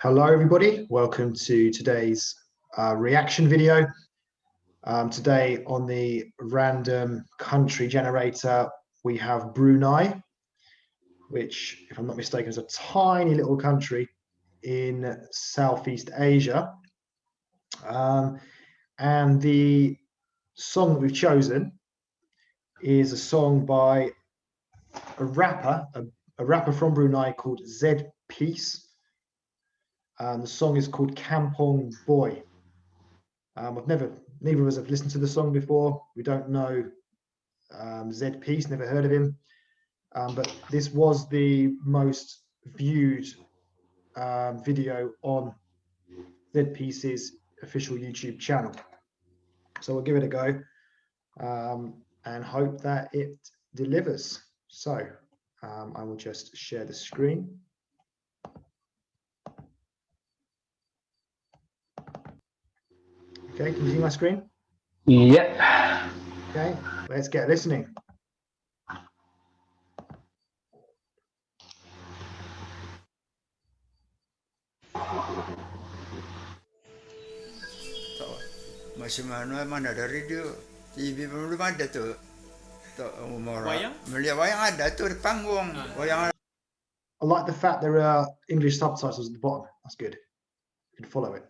Hello everybody, welcome to today's reaction video. Today on the random country generator we have Brunei, which if I'm not mistaken is a tiny little country in Southeast Asia. And the song that we've chosen is a song by a rapper from Brunei called Zed Peace. The song is called Kampong Boy. Neither of us have listened to the song before. We don't know Zed Peace, never heard of him. But this was the most viewed video on Zed Peace's official YouTube channel. So we'll give it a go and hope that it delivers. So I will just share the screen. Okay, can you see my screen? Yep. Okay, let's get listening. Masih mana dari dia TV belum ada tu. Wayang? Melihat wayang ada tu di panggung. Wayang. I like the fact there are English subtitles at the bottom. That's good. You can follow it.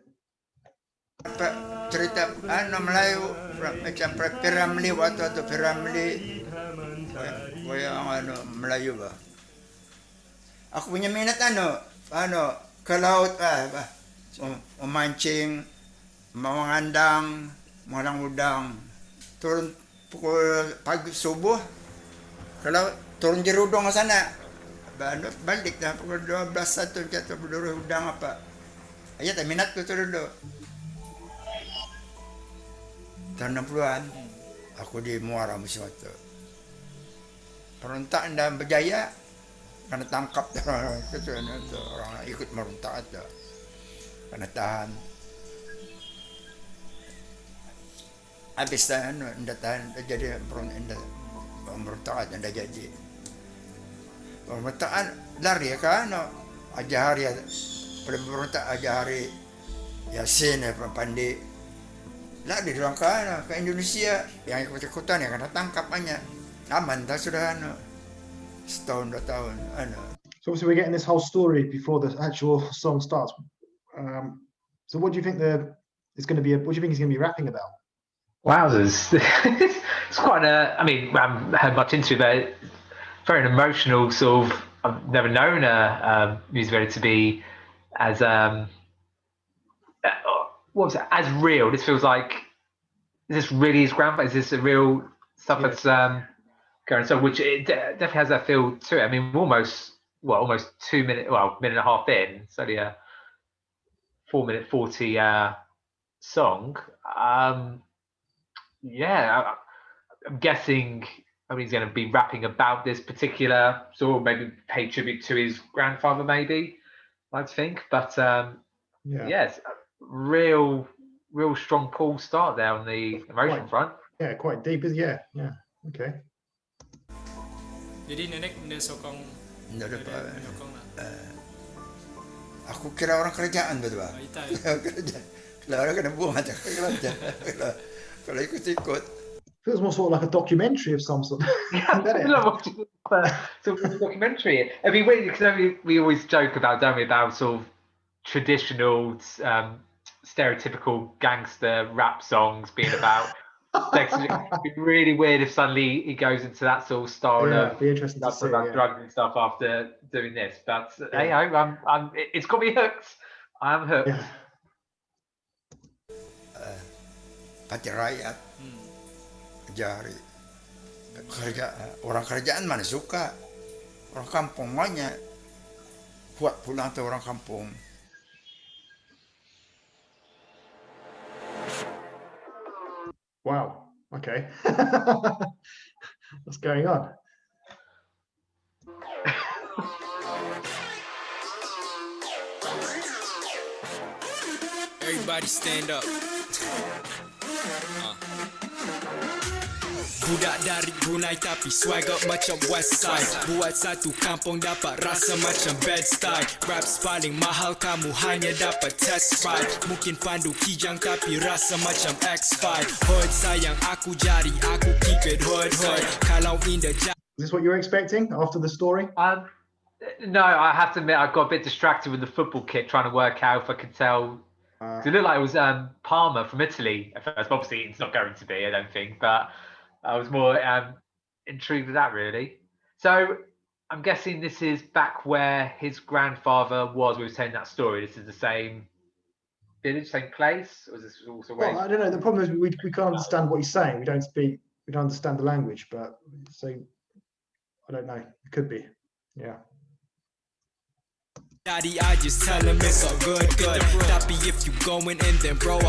Cerita Melayu macam piramli waktu tu piramli wayang Melayu bah. Aku punya minat ke laut memancing, mengandang, mengadang udang. Turun pukul pagi subuh kalau turun jerudong ke sana. Balik dah pukul 12 1 jatuh berduru udang apa. Aja tak minat tu dulu. Tahun 60-an aku di Muara musim itu. Perontak dan berjaya kena tangkap orang ikut merontak itu. Kena tahan. Habis tahan tahan jadi merontak anda jadi. Perontakan lari kan aja hari perontak aja hari Yasin Pandi. Lah di Langka ke Indonesia yang ikut-ikutan yang kena tangkap banyak. Aman dah sudah setahun 2 tahun. So obviously we're getting this whole story before the actual song starts. So what do you think it's going to be? What do you think he's going to be rapping about? Wowzers. It's quite I mean, I haven't heard much into it, but very emotional sort of. I've never known a music video to be as what was it? As real. This feels like, is this really his grandpa? Is this a real stuff that's going? So which it definitely has that feel to it. I mean, almost 2 minutes, minute and a half in. It's only a 4-minute 40 song. Yeah, I'm guessing. I mean, he's going to be rapping about this particular sort, maybe pay tribute to his grandfather, maybe. I think, but yes, real strong pull start there on the emotion front. Yeah, quite deep. Yeah. Okay. Jadi nenek sokong. Aku kira orang kerajaan betul bah. Kerajaan. Kalau orang kena buang aja kerajaan. Kalau ikut. Feels more sort of like a documentary of some sort. Yeah, sort of documentary. I mean, because we always joke about, don't we, about sort of traditional, stereotypical gangster rap songs being about sex. It'd be really weird if suddenly he goes into that sort of style of be interesting to see, about drugs and stuff after doing this. But hey, it's got me hooked. I am hooked. Pati rakyat, jari orang kerajaan mana suka, orang kampung banyak buat pulang tu orang kampung. Wow. Okay. What's going on? Everybody stand up. Budak dari Brunei tapi swagger macam West Side. Buat satu kampung dapat rasa macam Bed-Stuy. Raps paling mahal kamu hanya dapat test ride. Mungkin pandu kijang tapi rasa macam X5. Hood sayang aku jari, aku keep it hood. Kalau indah Is this what you were expecting after the story? No, I have to admit I got a bit distracted with the football kit, trying to work out if I could tell. It looked like it was Parma from Italy at first. Obviously, it's not going to be, I don't think, but I was more intrigued with that, really. So I'm guessing this is back where his grandfather was. We were telling that story. This is the same village, same place, or is this also? Well, I don't know. The problem is we can't understand what he's saying. We don't understand the language. But so I don't know. It could be, yeah. Daddy, I just tell him it's all good. Tapi if you going in, then bro,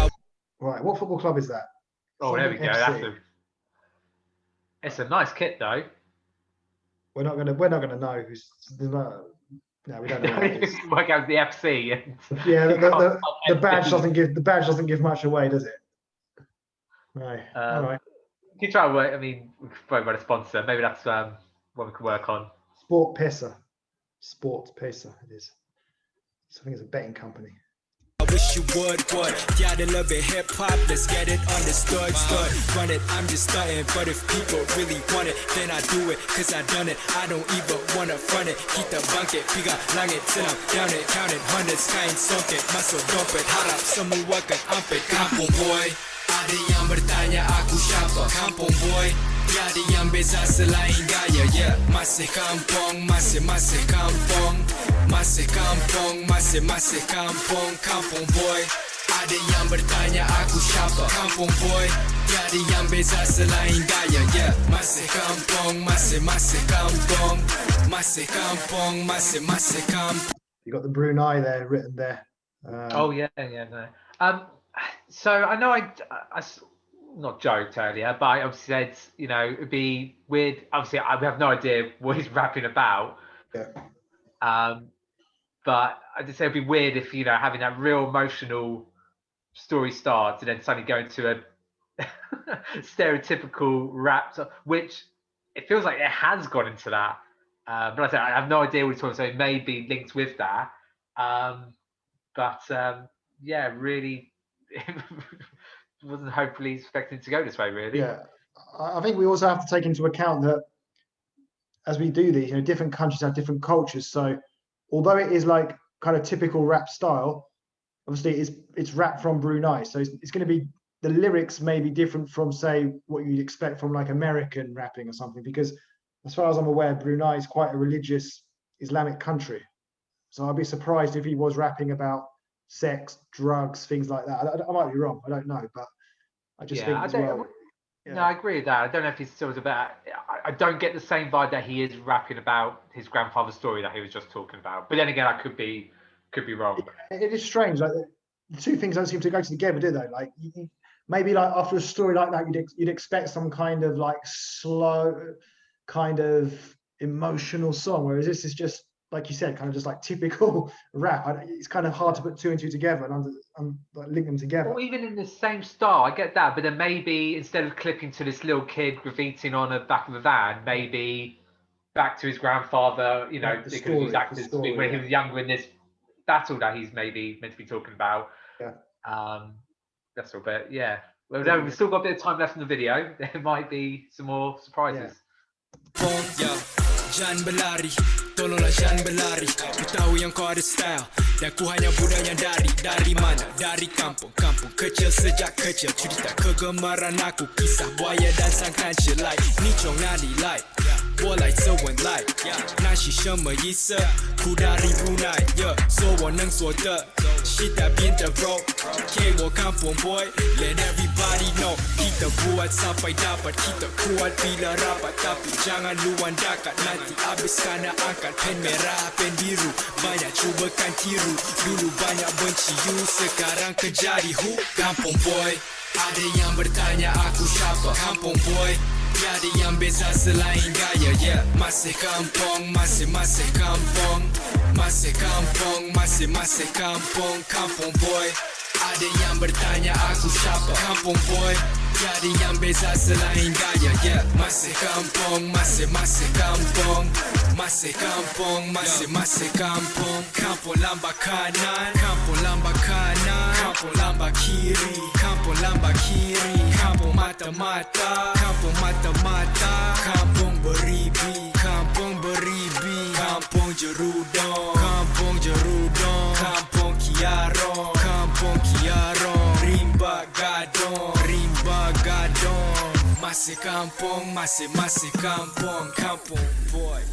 Right, what football club is that? Oh, there we go. It's a nice kit, though. We're not gonna know who's. No, we don't know. What it is. Work out the FC. Yeah, the badge doesn't give much away, does it? Right. All right. You can try and work. I mean, we could probably run a sponsor. Maybe that's what we can work on. Sport Pesa. It is. So I think it's a betting company. I wish you would. Tiada lebih hip hop, let's get it understood. Run it, I'm just starting. But if people really want it, then I do it. Cause I done it, I don't even wanna front it. Kita bangkit, piga langit, senang down it. Count it, hundreds, kain songket. Masuk dompet, harap semua kan ampit. Kampong Boy, ada yang bertanya aku siapa. Kampong Boy, tiada yang beza selain gaya. Yeah, masih kampung, masih kampung. Masih kampung, masih kampung. Kampung Boy, ada yang bertanya aku siapa. Kampung Boy, tiada yang beza selain gaya. Yeah, masih kampung, masih kampung. Masih kampung, masih kampung. You got the Brunei there written there. Oh yeah, no. So I know I not joked earlier, but I obviously said, you know, it'd be weird. Obviously, we have no idea what he's rapping about. Yeah. But I just say it'd be weird if, you know, having that real emotional story starts and then suddenly go into a stereotypical rap, which it feels like it has gone into that. But like I said, I have no idea what he's talking about, so it may be linked with that. Yeah, really, wasn't hopefully expecting to go this way, really. Yeah, I think we also have to take into account that as we do these, you know, different countries have different cultures. So although it is like kind of typical rap style, obviously it's rap from Brunei. So it's going to be, the lyrics may be different from, say, what you'd expect from like American rapping or something, because as far as I'm aware, Brunei is quite a religious Islamic country. So I'd be surprised if he was rapping about sex, drugs, things like that. I might be wrong. I don't know, but I just think as well. Yeah. No, I agree with that. I don't know if he's still about. I don't get the same vibe that he is rapping about his grandfather's story that he was just talking about. But then again, I could be wrong. It is strange. Like the two things don't seem to go together, do they? Like maybe like after a story like that, you'd expect some kind of like slow, kind of emotional song, whereas this is just, like you said, kind of just like typical rap. It's kind of hard to put two and two together and like, link them together. Or even in the same style, I get that. But then maybe instead of clipping to this little kid graffitiing on the back of a van, maybe back to his grandfather, you know, because he was acting when he was younger in this battle that he's maybe meant to be talking about. Yeah. That's all. But yeah, well, no, we've still got a bit of time left in the video. There might be some more surprises. Yeah. Jangan berlari, tolonglah jangan berlari. Ku tahu yang kau ada style, dan ku hanya budak yang dari mana? Dari kampung kecil sejak kecil. Cerita kegemaran aku, kisah buaya dan sang kancil. Like 你从哪里来？我来自文莱，那是什么意思？ku dari Brunei，做我能做的，期待变得 bro， 给我Kampong Boy， let everybody know， kita buat sampai dapat, kita kuat bila rapat, tapi jangan luan dakat, nanti habis kena angkat pen merah, pen biru, banyak cubakan tiru, dulu banyak benci you, sekarang kejadi who? Kampong Boy, ada yang bertanya aku siapa? Kampong Boy, tiada yang beza selain gaya. Yeah, masih kampung, masih kampung. Masih kampung, masih kampung. Kampung Boy, ada yang bertanya aku siapa? Kampung Boy, Tiada yang beza selain gaya, yeah. Masih kampung, masih kampung. Masih kampung, masih kampung. Kampung lambak kanan, kampung lambak kanan. Kampung lambak kiri, kampung lambak kiri. Kampung mata-mata, kampung mata-mata. Kampung beribi, kampung beribi. Kampung jerudong, kampung jerudong. Kampung kiarong, kampung kiarong. Rimba gadong, rimba gadong. Masih kampung, masih kampung. Kampong Boy.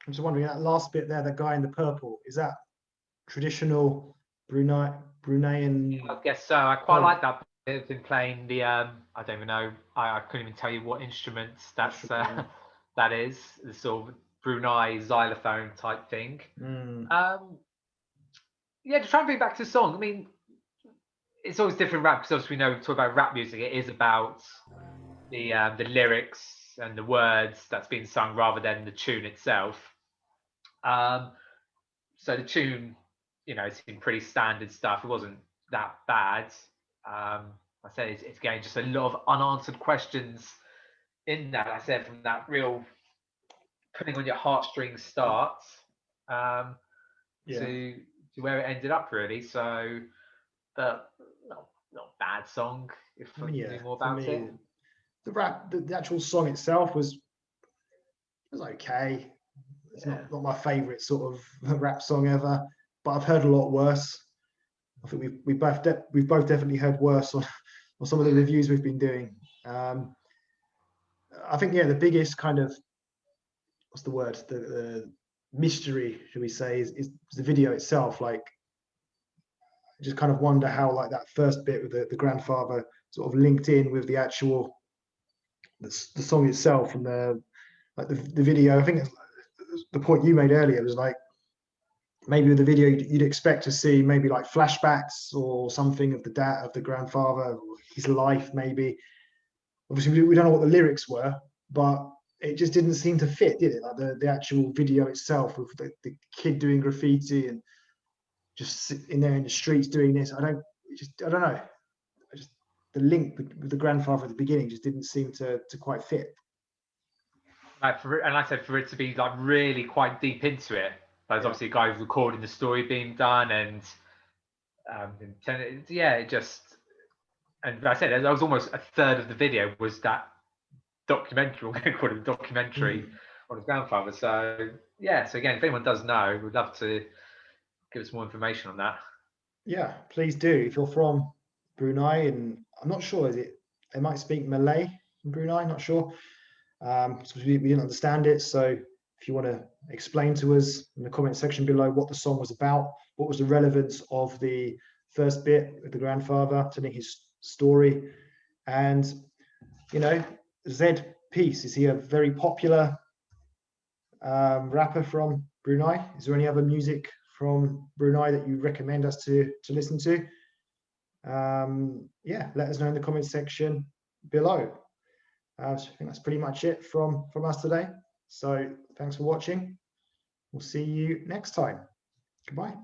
I'm just wondering, that last bit there, the guy in the purple, is that traditional Bruneian? I guess so. I quite like that. They've been playing the I don't even know. I couldn't even tell you what instruments that is. The sort of Brunei xylophone type thing. Yeah, to try and bring back to the song. I mean, it's always different rap because obviously we know we talk about rap music. It is about the lyrics and the words that's being sung rather than the tune itself. So the tune, you know, it's been pretty standard stuff. It wasn't that bad. I said it's again just a lot of unanswered questions in that. I said from that real putting on your heartstrings start to where it ended up really. So, but not a bad song if you knew more about it. The rap, the actual song itself was okay. It's not my favorite sort of rap song ever, but I've heard a lot worse. I think we've both definitely heard worse on some of the reviews we've been doing. I think the biggest kind of, what's the word, the mystery, should we say, is the video itself. Like, I just kind of wonder how like that first bit with the grandfather sort of linked in with the actual the song itself and the video. I think the point you made earlier was like, maybe with the video you'd expect to see maybe like flashbacks or something of the grandfather, or his life maybe. Obviously we don't know what the lyrics were, but it just didn't seem to fit, did it? Like the actual video itself with the kid doing graffiti and just sitting there in the streets doing this. I don't know. The link with the grandfather at the beginning just didn't seem to quite fit. Like I said, for it to be like really quite deep into it, there's obviously a guy who's recording the story being done, and it just, and I said that was almost a third of the video was that documentary. We're going to call it a documentary on his grandfather. So so again, if anyone does know, we'd love to give us more information on that. Yeah, please do. If you're from Brunei, and I'm not sure, they might speak Malay in Brunei, not sure. So we didn't understand it. So if you want to explain to us in the comment section below what the song was about, what was the relevance of the first bit with the grandfather telling his story, and Zed Peace, is he a very popular rapper from Brunei? Is there any other music from Brunei that you recommend us to listen to? Let us know in the comment section below. So I think that's pretty much it from us today. So thanks for watching. We'll see you next time. Goodbye.